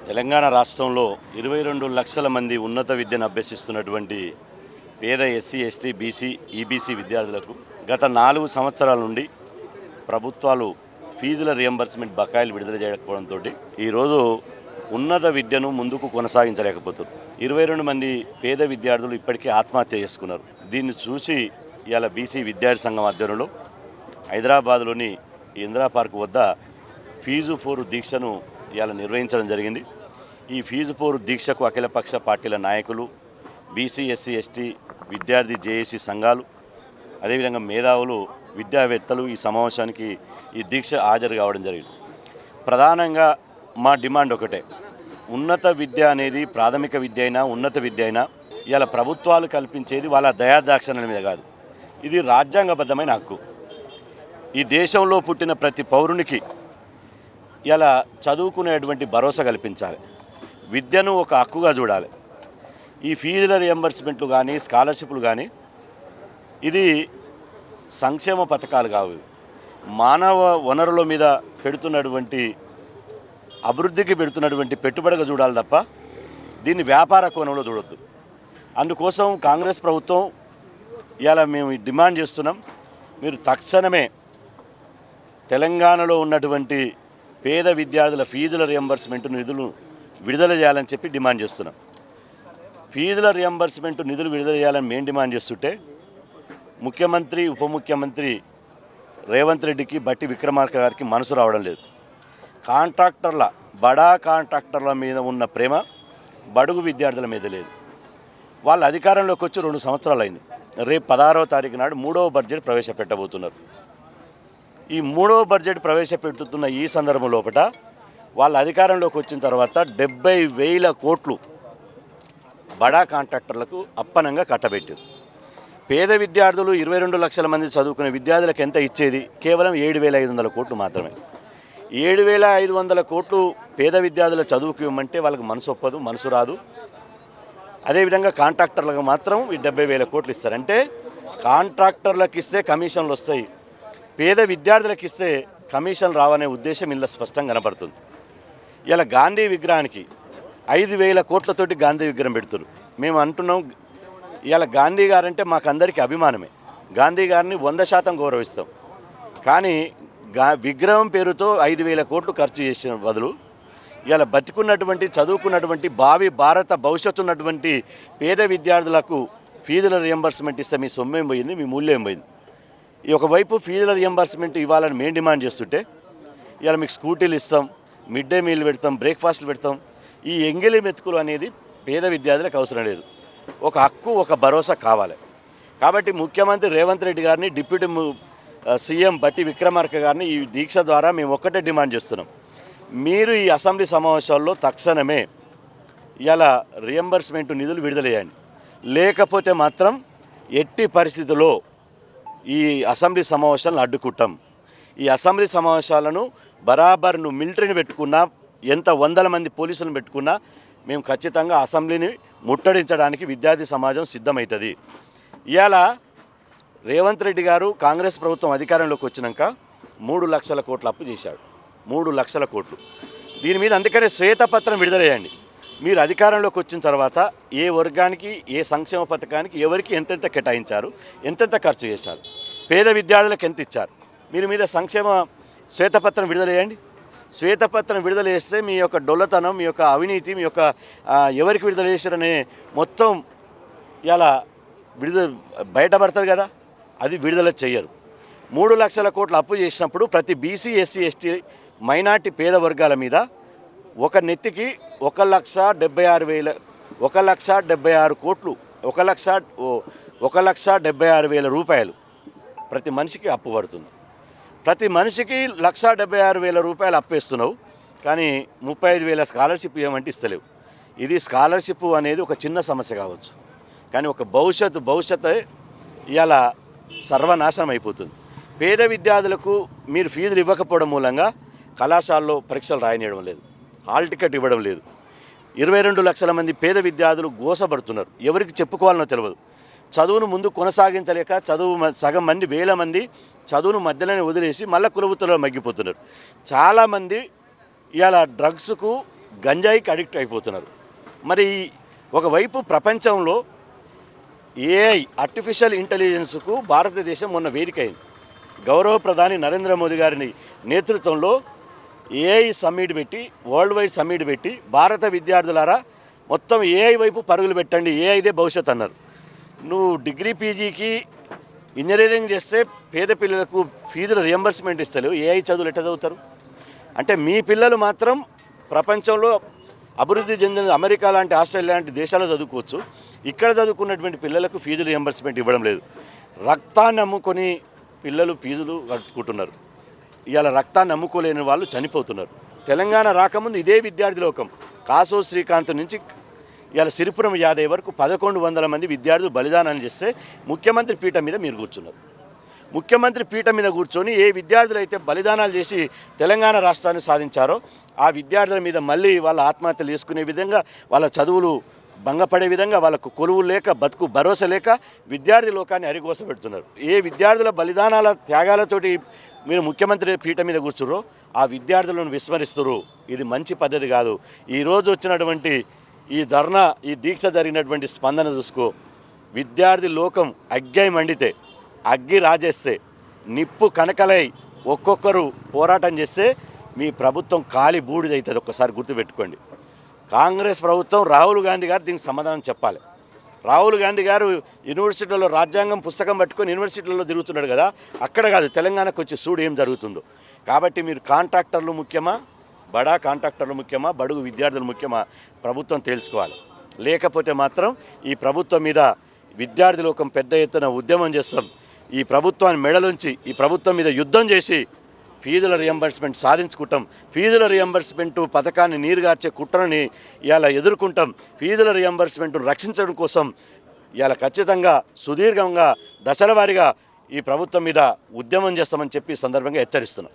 తెలంగాణ రాష్ట్రంలో 22 లక్షల మంది ఉన్నత విద్యను అభ్యసిస్తున్నటువంటి పేద ఎస్సీ ఎస్టీ బీసీ ఈబీసీ విద్యార్థులకు గత 4 సంవత్సరాల నుండి ప్రభుత్వాలు ఫీజుల రియంబర్స్మెంట్ బకాయిలు విడుదల చేయకపోవడంతో ఈరోజు ఉన్నత విద్యను ముందుకు కొనసాగించలేకపోతున్నారు. 22 మంది పేద విద్యార్థులు ఇప్పటికే ఆత్మహత్య చేసుకున్నారు. దీన్ని చూసి ఇవాళ బీసీ విద్యార్థి సంఘం ఆధ్వర్యంలో హైదరాబాద్లోని ఇందిరా పార్క్ వద్ద ఫీజు పోరు దీక్షను ఇవాళ నిర్వహించడం జరిగింది. ఈ ఫీజు పోరు దీక్షకు అఖిలపక్ష పార్టీల నాయకులు, బీసీ ఎస్సీ ఎస్టీ విద్యార్థి జేఏసీ సంఘాలు, అదేవిధంగా మేధావులు, విద్యావేత్తలు ఈ సమావేశానికి ఈ దీక్ష హాజరు కావడం జరిగింది. ప్రధానంగా మా డిమాండ్ ఒకటే, ఉన్నత విద్య అనేది ప్రాథమిక విద్య అయినా ఉన్నత విద్య అయినా ఇవాళ ప్రభుత్వాలు కల్పించేది వాళ్ళ దయాదాక్షిణ్యాల మీద కాదు, ఇది రాజ్యాంగబద్ధమైన హక్కు. ఈ దేశంలో పుట్టిన ప్రతి పౌరునికి ఇలా చదువుకునేటువంటి భరోసా కల్పించాలి. విద్యను ఒక హక్కుగా చూడాలి. ఈ ఫీజుల రియంబర్స్మెంట్లు కానీ స్కాలర్షిప్లు కానీ ఇది సంక్షేమ పథకాలు కావు, మానవ వనరుల మీద పెడుతున్నటువంటి అభివృద్ధికి పెడుతున్నటువంటి పెట్టుబడిగా చూడాలి తప్ప దీన్ని వ్యాపార కోణంలో చూడొద్దు. అందుకోసం కాంగ్రెస్ ప్రభుత్వం ఇలా మేము డిమాండ్ చేస్తున్నాం, మీరు తక్షణమే తెలంగాణలో ఉన్నటువంటి పేద విద్యార్థుల ఫీజుల రియంబర్స్మెంట్ నిధులు విడుదల చేయాలని చెప్పి డిమాండ్ చేస్తున్నాం. ఫీజుల రియంబర్స్మెంట్ నిధులు విడుదల చేయాలని మేము డిమాండ్ చేస్తుంటే ముఖ్యమంత్రి ఉప ముఖ్యమంత్రి రేవంత్ రెడ్డికి బట్టి విక్రమార్క గారికి మనసు రావడం లేదు. బడా కాంట్రాక్టర్ల మీద ఉన్న ప్రేమ బడుగు విద్యార్థుల మీద లేదు. వాళ్ళ అధికారంలోకి వచ్చి 2 సంవత్సరాలు అయింది. రేపు 16వ తారీఖు నాడు 3వ బడ్జెట్ ప్రవేశపెట్టబోతున్నారు. ఈ 3వ బడ్జెట్ ప్రవేశపెడుతున్న ఈ సందర్భం లోపల వాళ్ళ అధికారంలోకి వచ్చిన తర్వాత 70,000 కోట్లు బడా కాంట్రాక్టర్లకు అప్పనంగా కట్టబెట్టారు. పేద విద్యార్థులు 22 లక్షల మంది చదువుకునే విద్యార్థులకు ఎంత ఇచ్చేది? కేవలం 7,500 కోట్లు మాత్రమే. 7,500 కోట్లు పేద విద్యార్థుల చదువుకు ఇవ్వమంటే వాళ్ళకి మనసు ఒప్పదు, మనసు రాదు. అదేవిధంగా కాంట్రాక్టర్లకు మాత్రం ఈ 70,000 కోట్లు ఇస్తారు. అంటే కాంట్రాక్టర్లకు ఇస్తే కమిషన్లు వస్తాయి, పేద విద్యార్థులకు ఇస్తే కమిషన్ రావనే ఉద్దేశం ఇలా స్పష్టంగా కనబడుతుంది. ఇలా గాంధీ విగ్రహానికి 5,000 కోట్లతోటి గాంధీ విగ్రహం పెడుతున్నారు. మేము అంటున్నాం, ఇలా గాంధీ గారంటే మాకందరికీ అభిమానమే, గాంధీ గారిని 100% గౌరవిస్తాం. కానీ విగ్రహం పేరుతో 5,000 కోట్లు ఖర్చు చేసిన బదులు ఇలా బతికున్నటువంటి చదువుకున్నటువంటి భావి భారత భవిష్యత్తు ఉన్నటువంటి పేద విద్యార్థులకు ఫీజుల రియంబర్స్మెంట్ ఇస్తే మీ సొమ్మేం పోయింది, మీ మూల్యం పోయింది. ఈ ఒకవైపు ఫీజుల రియంబర్స్మెంట్ ఇవ్వాలని మేము డిమాండ్ చేస్తుంటే ఇలా మీకు స్కూటీలు ఇస్తాం, మిడ్ డే మీల్ పెడతాం, బ్రేక్ఫాస్ట్లు పెడతాం. ఈ ఎంగిలి మెతుకులు అనేది పేద విద్యార్థులకు అవసరం లేదు. ఒక హక్కు, ఒక భరోసా కావాలి. కాబట్టి ముఖ్యమంత్రి రేవంత్ రెడ్డి గారిని, డిప్యూటీ సీఎం బట్టి విక్రమార్క గారిని ఈ దీక్ష ద్వారా మేము ఒక్కటే డిమాండ్ చేస్తున్నాం, మీరు ఈ అసెంబ్లీ సమావేశాల్లో తక్షణమే ఇలా రియంబర్స్మెంట్ నిధులు విడుదల చేయండి. లేకపోతే మాత్రం ఎట్టి పరిస్థితుల్లో ఈ అసెంబ్లీ సమావేశాలను అడ్డుకుంటాం. ఈ అసెంబ్లీ సమావేశాలను బరాబర్ నువ్వు మిలిటరీని పెట్టుకున్నా, ఎంత 100 మంది పోలీసులను పెట్టుకున్నా మేము ఖచ్చితంగా అసెంబ్లీని ముట్టడించడానికి విద్యార్థి సమాజం సిద్ధమవుతుంది. ఇవాళ రేవంత్ రెడ్డి గారు కాంగ్రెస్ ప్రభుత్వం అధికారంలోకి వచ్చినాక 3 లక్షల కోట్ల అప్పు చేశాడు. 3 లక్షల కోట్లు. దీని మీద అందుకనే శ్వేతపత్రం విడుదల చేయండి. మీరు అధికారంలోకి వచ్చిన తర్వాత ఏ వర్గానికి, ఏ సంక్షేమ పథకానికి ఎవరికి ఎంతెంత కేటాయించారు, ఎంతెంత ఖర్చు చేశారు, పేద విద్యార్థులకు ఎంత ఇచ్చారు, మీరు మీద సంక్షేమ శ్వేతపత్రం విడుదల చేయండి. శ్వేతపత్రం విడుదల చేస్తే మీ యొక్క డొల్లతనం, మీ యొక్క అవినీతి, మీ యొక్క ఎవరికి విడుదల చేశారనే మొత్తం ఇలా బయటపడుతుంది కదా. అది విడుదల చేయరు. 3 లక్షల కోట్ల అప్పు చేసినప్పుడు ప్రతి బీసీ ఎస్సీ ఎస్టీ మైనార్టీ పేద వర్గాల మీద ఒక నెత్తికి 1,76,000 కోట్లు, 1,76,000 రూపాయలు ప్రతి మనిషికి అప్పు పడుతుంది. ప్రతి మనిషికి 1,76,000 రూపాయలు అప్పేస్తున్నావు, కానీ 35,000 స్కాలర్షిప్ ఇవ్వమంటే ఇస్తలేవు. ఇది స్కాలర్షిప్ అనేది ఒక చిన్న సమస్య కావచ్చు, కానీ ఒక భవిష్యత్తు ఇలా సర్వనాశనం అయిపోతుంది. పేద విద్యార్థులకు మీరు ఫీజులు ఇవ్వకపోవడం మూలంగా కళాశాలలో పరీక్షలు రాయనివ్వడం లేదు, హాల్ టికెట్ ఇవ్వడం లేదు. 22 లక్షల మంది పేద విద్యార్థులు గోసపడుతున్నారు. ఎవరికి చెప్పుకోవాలనో తెలియదు. చదువును ముందు కొనసాగించలేక సగం మంది, వేల మంది చదువును మధ్యలోనే వదిలేసి మళ్ళీ కులవృత్తుల్లో మగ్గిపోతున్నారు. చాలామంది ఇవాళ డ్రగ్స్కు గంజాయికి అడిక్ట్ అయిపోతున్నారు. మరి ఒకవైపు ప్రపంచంలో ఏఐ ఆర్టిఫిషియల్ ఇంటెలిజెన్స్కు భారతదేశం మొన్న వేదికైంది. గౌరవ ప్రధాని నరేంద్ర మోదీ గారిని నేతృత్వంలో ఏఐ సమ్మిట్ పెట్టి, వరల్డ్ వైడ్ సమ్మిట్ పెట్టి, భారత విద్యార్థులారా మొత్తం ఏఐ వైపు పరుగులు పెట్టండి, ఏఐదే భవిష్యత్ అన్నారు. నువ్వు డిగ్రీ పీజీకి ఇంజనీరింగ్ చేస్తే పేద పిల్లలకు ఫీజులు రియంబర్స్మెంట్ ఇస్తలేవు, ఏఐ చదువులు ఎట్లా చదువుతారు? అంటే మీ పిల్లలు మాత్రం ప్రపంచంలో అభివృద్ధి చెందిన అమెరికా లాంటి, ఆస్ట్రేలియా లాంటి దేశాల్లో చదువుకోవచ్చు. ఇక్కడ చదువుకున్నటువంటి పిల్లలకు ఫీజులు రియంబర్స్మెంట్ ఇవ్వడం లేదు. రక్తాన్ని అమ్ముకొని పిల్లలు ఫీజులు కట్టుకుంటున్నారు. ఇవాళ రక్తాన్ని అమ్ముకోలేని వాళ్ళు చనిపోతున్నారు. తెలంగాణ రాకముందు ఇదే విద్యార్థి లోకం కాసో శ్రీకాంత్ నుంచి ఇవాళ సిరిపురం యాదవ్ వరకు 1100 మంది విద్యార్థులు బలిదానాన్ని చేస్తే ముఖ్యమంత్రి పీఠం మీద మీరు కూర్చున్నారు. ముఖ్యమంత్రి పీఠం మీద కూర్చొని ఏ విద్యార్థులు అయితే బలిదానాలు చేసి తెలంగాణ రాష్ట్రాన్ని సాధించారో ఆ విద్యార్థుల మీద మళ్ళీ వాళ్ళ ఆత్మహత్యలు చేసుకునే విధంగా, వాళ్ళ చదువులు భంగపడే విధంగా, వాళ్ళకు కొలువు లేక, బతుకు భరోసా లేక విద్యార్థి లోకాన్ని అరిగోస పెడుతున్నారు. ఏ విద్యార్థుల బలిదానాల త్యాగాలతోటి మీరు ముఖ్యమంత్రి పీఠం మీద కూర్చుర్రో ఆ విద్యార్థులను విస్మరిస్తున్నారు. ఇది మంచి పద్ధతి కాదు. ఈరోజు వచ్చినటువంటి ఈ ధర్నా, ఈ దీక్ష జరిగినటువంటి స్పందన చూసుకో. విద్యార్థి లోకం అగ్గి మండితే, అగ్గి రాజేస్తే, నిప్పు కనకలై ఒక్కొక్కరు పోరాటం చేస్తే మీ ప్రభుత్వం కాలి బూడిదవుతుంది. ఒక్కసారి గుర్తుపెట్టుకోండి. కాంగ్రెస్ ప్రభుత్వం, రాహుల్ గాంధీ గారు దీనికి సమాధానం చెప్పాలి. రాహుల్ గాంధీ గారు యూనివర్సిటీలలో రాజ్యాంగం పుస్తకం పట్టుకొని యూనివర్సిటీలలో తిరుగుతున్నాడు కదా, అక్కడ కాదు తెలంగాణకు వచ్చి చూడు ఏం జరుగుతుందో. కాబట్టి మీరు కాంట్రాక్టర్లు ముఖ్యమా, బడా కాంట్రాక్టర్లు ముఖ్యమా, బడుగు విద్యార్థులు ముఖ్యమా, ప్రభుత్వం తేల్చుకోవాలి. లేకపోతే మాత్రం ఈ ప్రభుత్వం మీద విద్యార్థి లోకం పెద్ద ఎత్తున ఉద్యమం చేస్తాం. ఈ ప్రభుత్వాన్ని మెడలుంచి ఈ ప్రభుత్వం మీద యుద్ధం చేసి ఫీజుల రియంబర్స్మెంట్ సాధించుకుంటాం. ఫీజుల రియంబర్స్మెంట్ పథకాన్ని నీరుగార్చే కుట్రని ఇవాళ ఎదుర్కొంటాం. ఫీజుల రియంబర్స్మెంట్ను రక్షించడం కోసం ఇవాళ ఖచ్చితంగా సుదీర్ఘంగా దశల వారీగా ఈ ప్రభుత్వం మీద ఉద్యమం చేస్తామని చెప్పి సందర్భంగా హెచ్చరిస్తున్నాం.